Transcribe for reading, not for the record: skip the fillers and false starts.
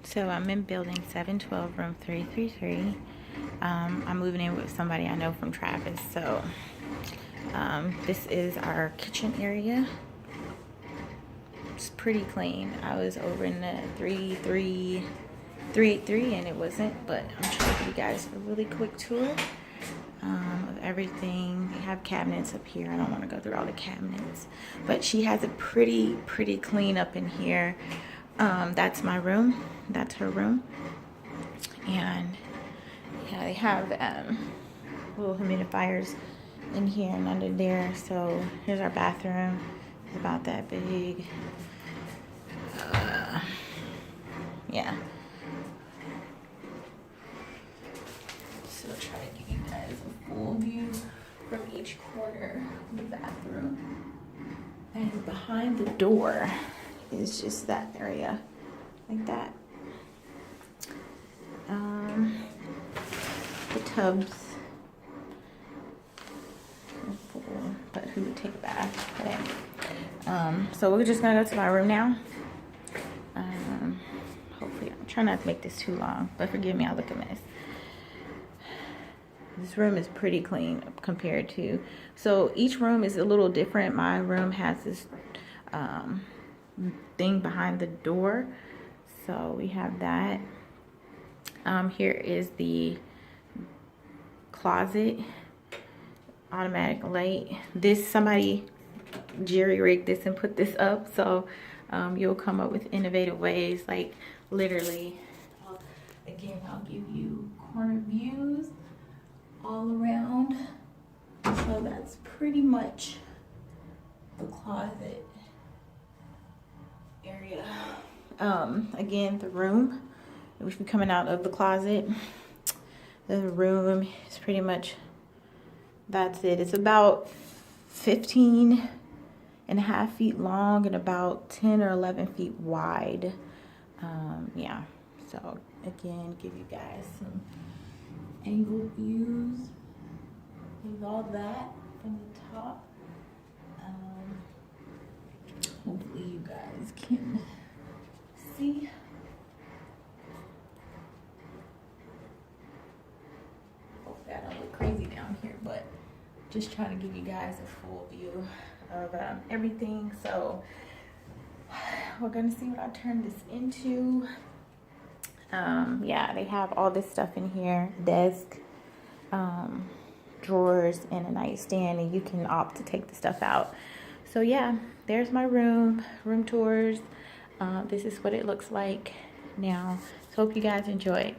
So I'm in building 712, room 333. I'm moving in with somebody I know from Travis. So this is our kitchen area. It's pretty clean. I was over in the 383 and it wasn't, but I'm trying to give you guys a really quick tour of everything. They have cabinets up here. I don't want to go through all the cabinets, but she has it pretty clean up in here. That's my room. That's her room. And yeah, they have little humidifiers in here and under there. So here's our bathroom. It's about that big. Yeah. So I'll try to give you guys a full view from each corner of the bathroom. And behind the door is just that area, like that. The tubs are full, but who would take a bath? Okay. So we're just gonna go to my room now. Hopefully, I'm trying not to make this too long, but forgive me, I look a mess. This room is pretty clean compared to, so each room is a little different. My room has this thing behind the door, so we have that. Here is the closet, automatic light. This, somebody jerry rigged this and put this up, so you'll come up with innovative ways, like literally. Again, I'll give you corner views all around. So that's pretty much the closet area. Again, the room, which we're coming out of the closet. The room is pretty much, that's it. It's about 15.5 feet long and about 10 or 11 feet wide. Yeah, so again, give you guys some angled views with all that from the top. Hopefully you guys can see. Hopefully I don't look crazy down here, but just trying to give you guys a full view of everything. So we're gonna see what I turn this into. Yeah, they have all this stuff in here: desk, drawers, and a nightstand, and you can opt to take the stuff out. So yeah, there's my room tours. This is what it looks like now. So hope you guys enjoyed.